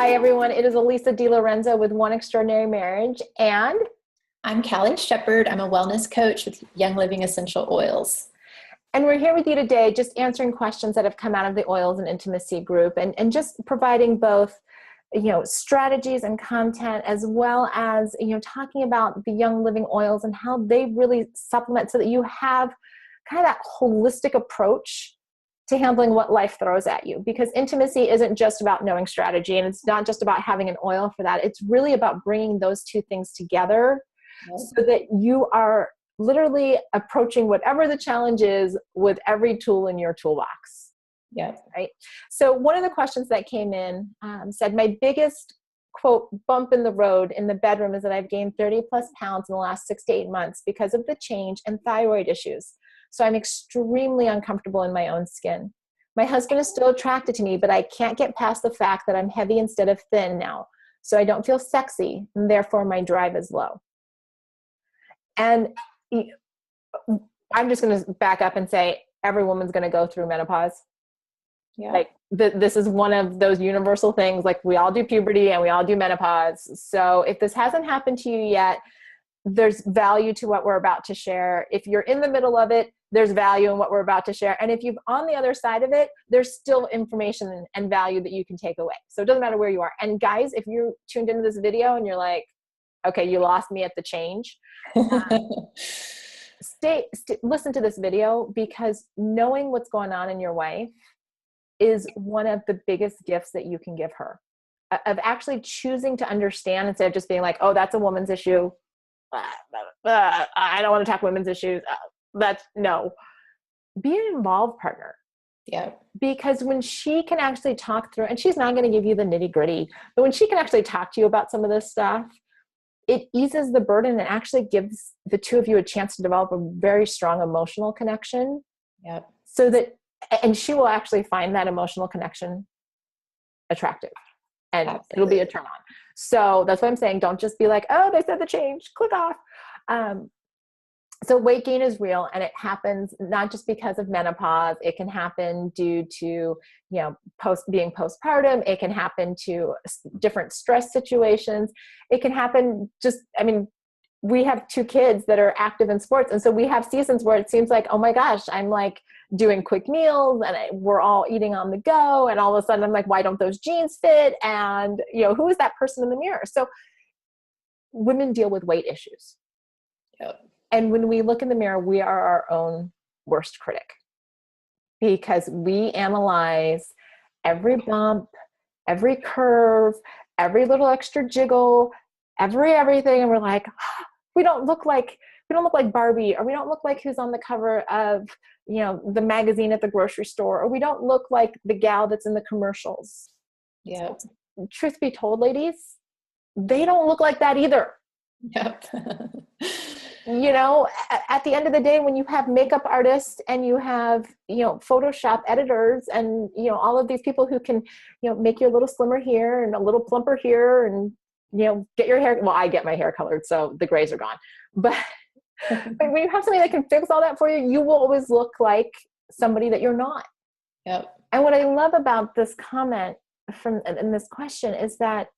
Hi, everyone. It is Elisa DiLorenzo with One Extraordinary Marriage. And I'm Callie Shepard. I'm a wellness coach with Young Living Essential Oils. and we're here with you today just answering questions that have come out of the Oils and Intimacy group and just providing both, strategies and content, as well as, talking about the Young Living oils and how they really supplement so that you have kind of that holistic approach to handling what life throws at you, because intimacy isn't just about knowing strategy, and it's not just about having an oil for that. It's really about bringing those two things together so that you are literally approaching whatever the challenge is with every tool in your toolbox. Yeah. Right. So one of the questions that came in said, my biggest quote bump in the road in the bedroom is that I've gained 30 plus pounds in the last 6 to 8 months because of the change and thyroid issues. So I'm extremely uncomfortable in my own skin. My husband is still attracted to me, but I can't get past the fact that I'm heavy instead of thin now. So I don't feel sexy, and therefore my drive is low. And I'm just going to back up and say every woman's going to go through menopause. Yeah. Like this is one of those universal things. Like we all do puberty and we all do menopause. So if this hasn't happened to you yet, there's value to what we're about to share. If you're in the middle of it, there's value in what we're about to share. And if you're on the other side of it, there's still information and value that you can take away. So it doesn't matter where you are. And guys, if you tuned into this video and you're like, okay, you lost me at the change, listen to this video, because knowing what's going on in your wife is one of the biggest gifts that you can give her, of actually choosing to understand instead of just being like, oh, that's a woman's issue. I don't want to talk women's issues. No. Be an involved partner. Yeah. Because when she can actually talk through, and she's not going to give you the nitty gritty, but when she can actually talk to you about some of this stuff, it eases the burden and actually gives the two of you a chance to develop a very strong emotional connection. Yeah. So that, and she will actually find that emotional connection attractive, and Absolutely. It'll be a turn on. So that's what I'm saying. Don't just be like, oh, they said the change, click off. So weight gain is real, and it happens not just because of menopause. It can happen due to, being postpartum. It can happen to different stress situations. It can happen we have 2 kids that are active in sports. And so we have seasons where it seems like, oh my gosh, I'm like doing quick meals and we're all eating on the go. And all of a sudden I'm like, why don't those jeans fit? And, who is that person in the mirror? So women deal with weight issues. Yep. And when we look in the mirror, we are our own worst critic, because we analyze every bump, every curve, every little extra jiggle, everything. And we're like, we don't look like Barbie, or we don't look like who's on the cover of, the magazine at the grocery store, or we don't look like the gal that's in the commercials. Yeah. Truth be told, ladies, they don't look like that either. Yep. At the end of the day, when you have makeup artists and you have, Photoshop editors and, all of these people who can, make you a little slimmer here and a little plumper here and, get your hair. Well, I get my hair colored, so the grays are gone. But when you have somebody that can fix all that for you, you will always look like somebody that you're not. Yep. And what I love about this comment in this question is that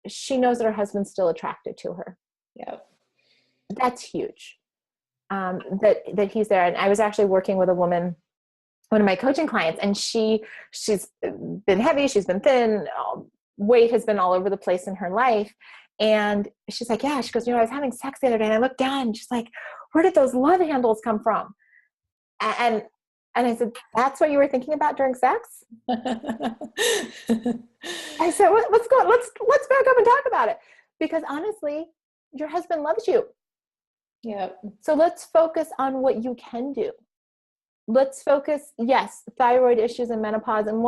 she knows that her husband's still attracted to her. Yep. That's huge. That he's there. And I was actually working with a woman, one of my coaching clients, and she's been heavy, she's been thin, weight has been all over the place in her life. And she's like, yeah, she goes, I was having sex the other day and I looked down and she's like, where did those love handles come from? And I said, that's what you were thinking about during sex? I said, let's back up and talk about it. Because honestly, your husband loves you. Yeah. So let's focus on what you can do. Let's focus, yes, thyroid issues and menopause. And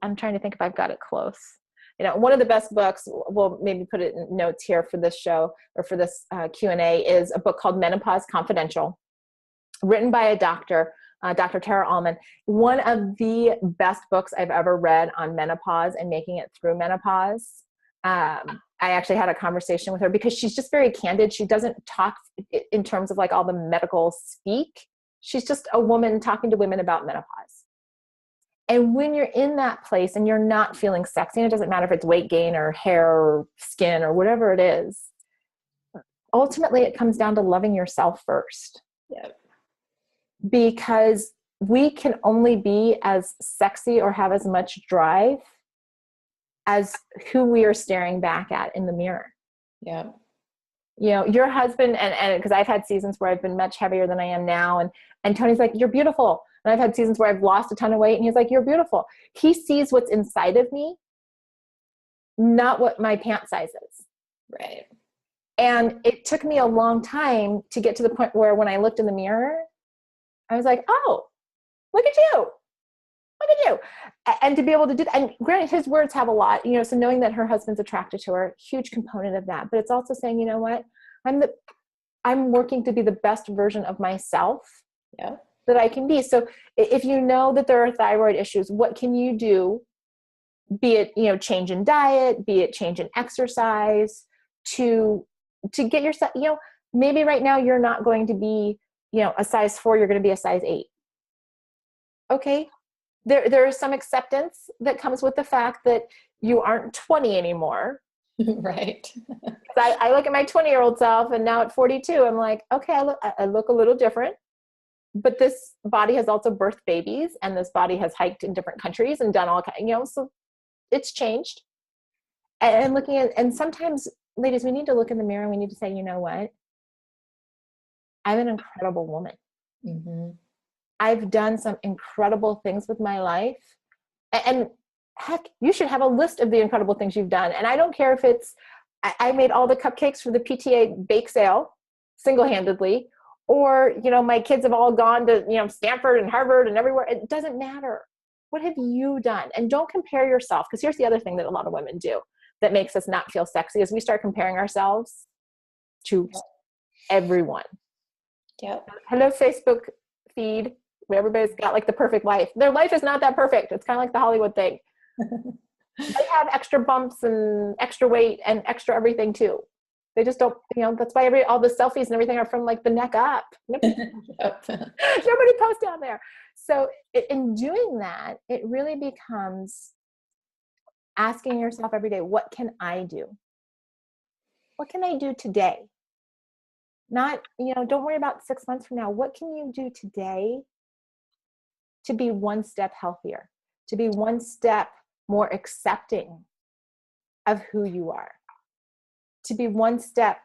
I'm trying to think if I've got it close. One of the best books, we'll maybe put it in notes here for this show or for this Q&A, is a book called Menopause Confidential, written by a doctor, Dr. Tara Allman. One of the best books I've ever read on menopause and making it through menopause. I actually had a conversation with her because she's just very candid. She doesn't talk in terms of like all the medical speak. She's just a woman talking to women about menopause. And when you're in that place and you're not feeling sexy, and it doesn't matter if it's weight gain or hair or skin or whatever it is, ultimately it comes down to loving yourself first. Yep. Because we can only be as sexy or have as much drive as who we are staring back at in the mirror. Yeah. You know, your husband, and because I've had seasons where I've been much heavier than I am now, and Tony's like, you're beautiful. And I've had seasons where I've lost a ton of weight, and he's like, you're beautiful. He sees what's inside of me, not what my pant size is. Right. And it took me a long time to get to the point where when I looked in the mirror, I was like, oh, look at you. Look at you. And to be able to do that, and granted, his words have a lot, you know, so knowing that her husband's attracted to her, huge component of that. But it's also saying, you know what, I'm working to be the best version of myself that I can be. So if you know that there are thyroid issues, what can you do? Be it, you know, change in diet, be it change in exercise to get yourself, you know, maybe right now you're not going to be, you know, a size 4, you're going to be a size 8. Okay. There is some acceptance that comes with the fact that you aren't 20 anymore. Right. I look at my 20-year-old self, and now at 42, I'm like, okay, I look a little different, but this body has also birthed babies, and this body has hiked in different countries and done all kinds, you know, so it's changed. And looking at, and sometimes, ladies, we need to look in the mirror and we need to say, you know what? I'm an incredible woman. Mm-hmm. I've done some incredible things with my life. And heck, you should have a list of the incredible things you've done. And I don't care if it's, I made all the cupcakes for the PTA bake sale single-handedly, or, you know, my kids have all gone to, you know, Stanford and Harvard and everywhere. It doesn't matter. What have you done? And don't compare yourself. Because here's the other thing that a lot of women do that makes us not feel sexy is we start comparing ourselves to everyone. Yep. Hello, Facebook feed. Everybody's got like the perfect life. Their life is not that perfect. It's kind of like the Hollywood thing. They have extra bumps and extra weight and extra everything too. They just don't, you know, that's why all the selfies and everything are from like the neck up. Nobody posts down there. So in doing that, it really becomes asking yourself every day, what can I do? What can I do today? Not, you know, don't worry about 6 months from now. What can you do today to be one step healthier, to be one step more accepting of who you are, to be one step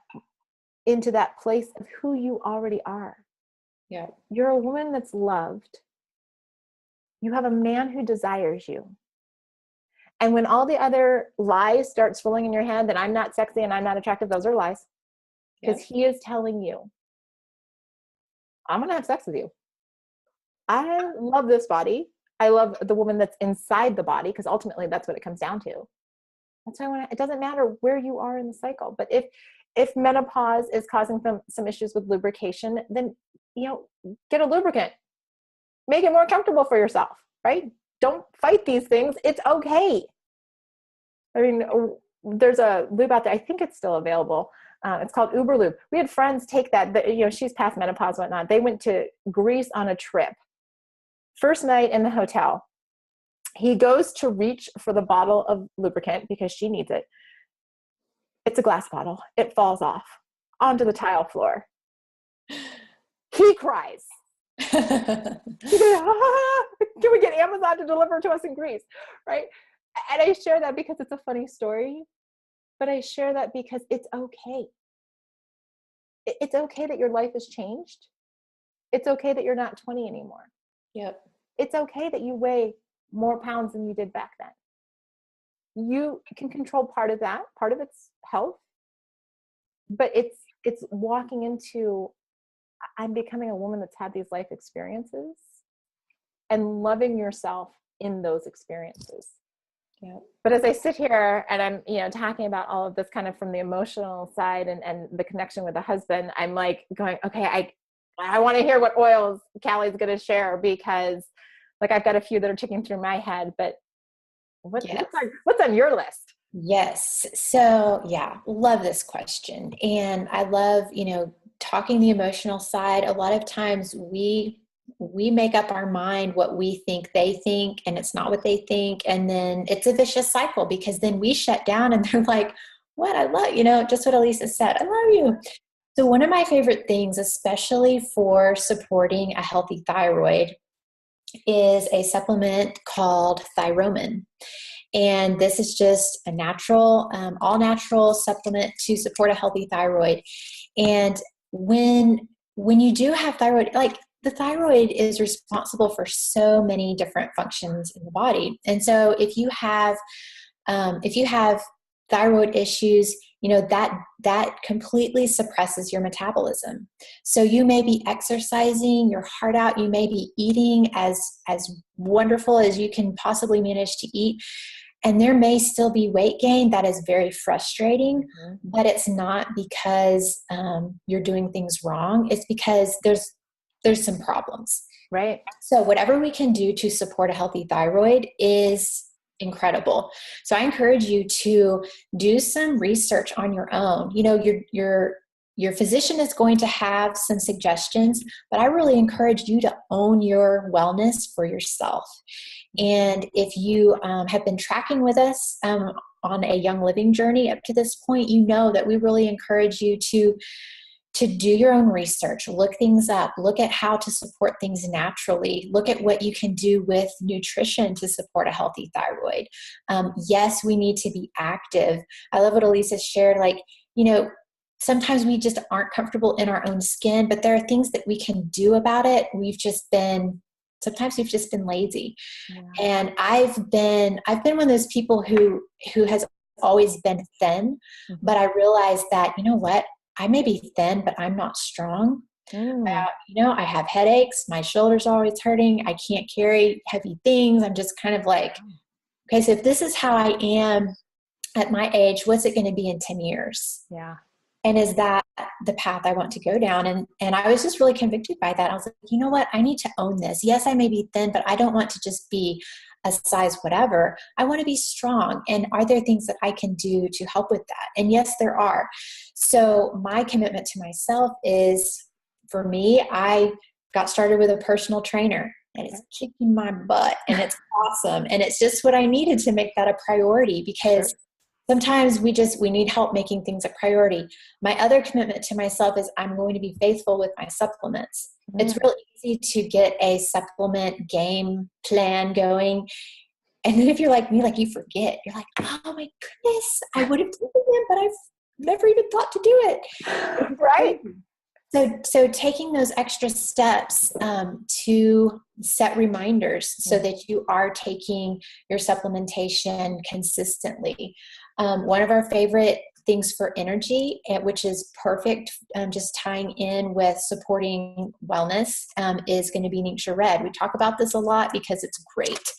into that place of who you already are? Yeah. You're a woman that's loved. You have a man who desires you. And when all the other lies start swirling in your head that I'm not sexy and I'm not attractive, those are lies. Because he is telling you, I'm going to have sex with you. I love this body. I love the woman that's inside the body, because ultimately that's what it comes down to. That's why it doesn't matter where you are in the cycle. But if menopause is causing some issues with lubrication, then, you know, get a lubricant. Make it more comfortable for yourself, right? Don't fight these things. It's okay. I mean, there's a lube out there. I think it's still available. It's called Uber Lube. We had friends take that, you know, she's past menopause and whatnot. They went to Greece on a trip. First night in the hotel, he goes to reach for the bottle of lubricant because she needs it. It's a glass bottle. It falls off onto the tile floor. He cries. He goes, can we get Amazon to deliver to us in Greece? Right? And I share that because it's a funny story, but I share that because it's okay. It's okay that your life has changed. It's okay that you're not 20 anymore. Yep. It's okay that you weigh more pounds than you did back then. You can control part of that. Part of it's health, but it's walking into, I'm becoming a woman that's had these life experiences and loving yourself in those experiences. Yeah. But as I sit here and I'm, you know, talking about all of this kind of from the emotional side and the connection with the husband, I'm like going, okay, I want to hear what oils Callie's going to share, because like I've got a few that are ticking through my head, but what's on your list? Yes. So yeah, love this question. And I love, you know, talking the emotional side. A lot of times we we make up our mind what we think they think, and it's not what they think. And then it's a vicious cycle, because then we shut down and they're like, what? I love, just what Elisa said. I love you. So one of my favorite things, especially for supporting a healthy thyroid, is a supplement called Thyromin. And this is just a natural, all natural supplement to support a healthy thyroid. And when you do have thyroid, like, the thyroid is responsible for so many different functions in the body. And so if you have thyroid issues, that completely suppresses your metabolism. So you may be exercising your heart out, you may be eating as wonderful as you can possibly manage to eat, and there may still be weight gain. That is very frustrating, but it's not because you're doing things wrong. It's because there's some problems. Right. So whatever we can do to support a healthy thyroid is incredible. So I encourage you to do some research on your own. Your physician is going to have some suggestions, but I really encourage you to own your wellness for yourself. And if you have been tracking with us on a Young Living journey up to this point, you know that we really encourage you to do your own research, look things up, look at how to support things naturally, look at what you can do with nutrition to support a healthy thyroid. Yes, we need to be active. I love what Elisa shared, sometimes we just aren't comfortable in our own skin, but there are things that we can do about it. Sometimes we've just been lazy. Yeah. And I've been one of those people who has always been thin, but I realized that, I may be thin, but I'm not strong. I have headaches. My shoulder's always hurting. I can't carry heavy things. I'm just kind of like, okay, so if this is how I am at my age, what's it going to be in 10 years? Yeah. And is that the path I want to go down? And I was just really convicted by that. I was like, you know what? I need to own this. Yes, I may be thin, but I don't want to just be a size whatever. I want to be strong. And are there things that I can do to help with that? And yes, there are. So my commitment to myself is, for me, I got started with a personal trainer, and it's kicking my butt, and it's awesome. And it's just what I needed to make that a priority, because sometimes we need help making things a priority. My other commitment to myself is I'm going to be faithful with my supplements. It's really easy to get a supplement game plan going. And then if you're like me, you forget. You're like, oh my goodness, I would have taken them, but I've never even thought to do it. Right. So taking those extra steps to set reminders so that you are taking your supplementation consistently. One of our favorite things for energy, which is perfect, just tying in with supporting wellness, is going to be Ningxia Red. We talk about this a lot because it's great.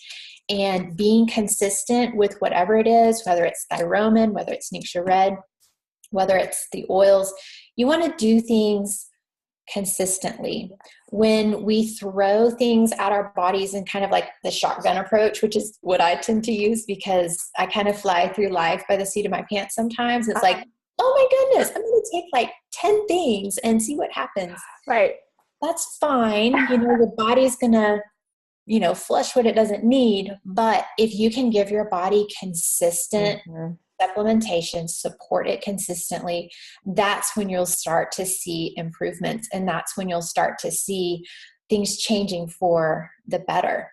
And being consistent with whatever it is, whether it's Thyromin, whether it's Ningxia Red, whether it's the oils, you want to do things consistently. When we throw things at our bodies in kind of like the shotgun approach, which is what I tend to use because I kind of fly through life by the seat of my pants sometimes. It's like, oh my goodness, I'm going to take 10 things and see what happens. Right. That's fine. Your body's going to, flush what it doesn't need. But if you can give your body consistent supplementation, support it consistently, that's when you'll start to see improvements. And that's when you'll start to see things changing for the better.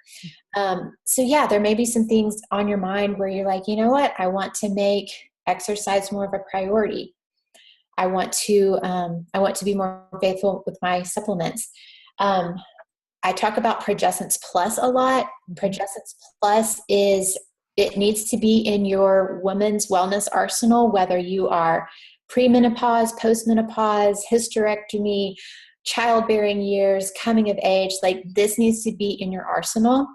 There may be some things on your mind where you're like, you know what? I want to make exercise more of a priority. I want to be more faithful with my supplements. I talk about Progessence Plus a lot. Progessence Plus it needs to be in your women's wellness arsenal, whether you are premenopause, postmenopause, hysterectomy, childbearing years, coming of age. This needs to be in your arsenal.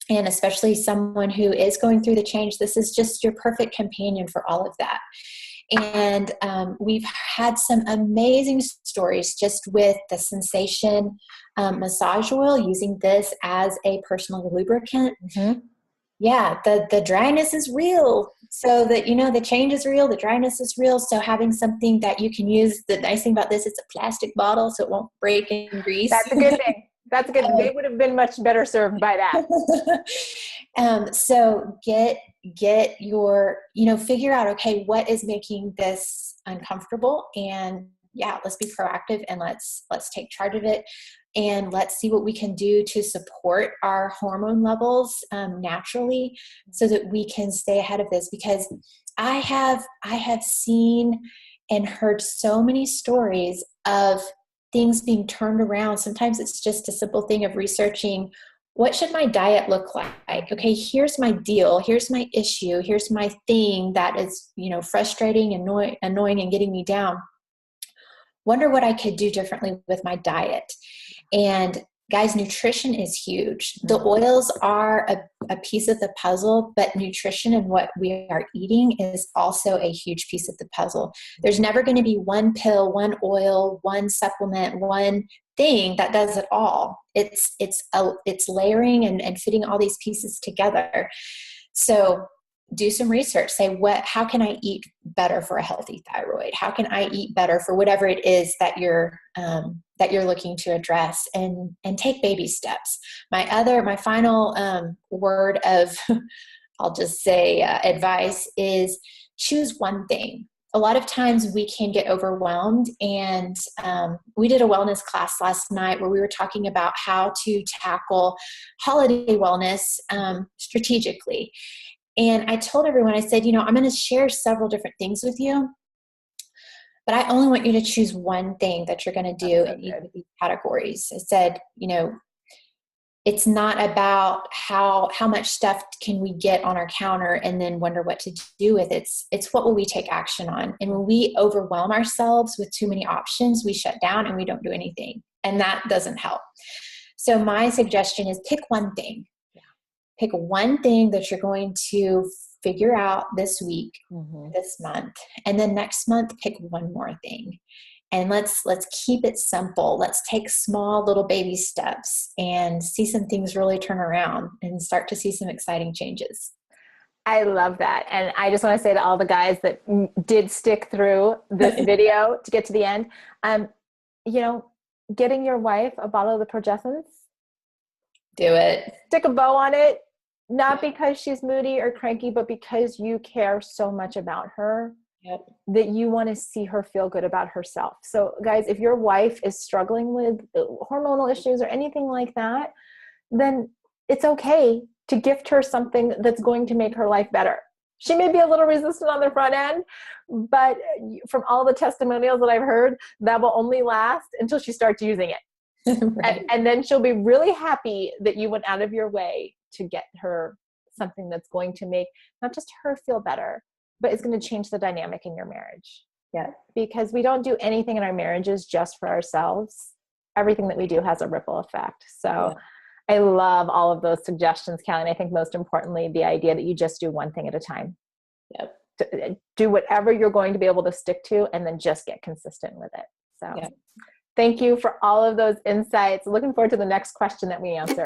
And especially someone who is going through the change, this is just your perfect companion for all of that. And we've had some amazing stories just with the Sensation massage oil, using this as a personal lubricant. Yeah, the dryness is real. So that, the change is real, the dryness is real. So having something that you can use, the nice thing about this, it's a plastic bottle, so it won't break and grease. That's a good thing. That's good. They would have been much better served by that. So get your, figure out, okay, what is making this uncomfortable? And yeah, let's be proactive and let's take charge of it. And let's see what we can do to support our hormone levels naturally so that we can stay ahead of this. Because I have seen and heard so many stories of things being turned around. Sometimes it's just a simple thing of researching, what should my diet look like? Okay, here's my deal. Here's my issue. Here's my thing that is, frustrating, annoying, and getting me down. Wonder what I could do differently with my diet. And guys, nutrition is huge. The oils are a piece of the puzzle, but nutrition and what we are eating is also a huge piece of the puzzle. There's never going to be one pill, one oil, one supplement, one thing that does it all. It's layering and fitting all these pieces together. So do some research. Say, how can I eat better for a healthy thyroid? How can I eat better for whatever it is that you're looking to address, and take baby steps. My final word of, I'll just say advice is choose one thing. A lot of times we can get overwhelmed, and we did a wellness class last night where we were talking about how to tackle holiday wellness strategically. And I told everyone, I said, I'm going to share several different things with you, but I only want you to choose one thing that you're going to do in each of these categories. I said, it's not about how much stuff can we get on our counter and then wonder what to do with it. It's what will we take action on. And when we overwhelm ourselves with too many options, we shut down and we don't do anything. And that doesn't help. So my suggestion is pick one thing. Pick one thing that you're going to figure out this week, this month, and then next month pick one more thing. And let's keep it simple. Let's take small little baby steps and see some things really turn around and start to see some exciting changes. I love that. And I just want to say to all the guys that did stick through this video to get to the end, getting your wife a bottle of the progestins, do it. Stick a bow on it, not because she's moody or cranky, but because you care so much about her that you want to see her feel good about herself. So guys, if your wife is struggling with hormonal issues or anything like that, then it's okay to gift her something that's going to make her life better. She may be a little resistant on the front end, but from all the testimonials that I've heard, that will only last until she starts using it. Right. And then she'll be really happy that you went out of your way to get her something that's going to make not just her feel better, but it's going to change the dynamic in your marriage. Yeah. Because we don't do anything in our marriages just for ourselves. Everything that we do has a ripple effect. So I love all of those suggestions, Callie. And I think most importantly, the idea that you just do one thing at a time. Yep. Do whatever you're going to be able to stick to, and then just get consistent with it. So thank you for all of those insights. Looking forward to the next question that we answer.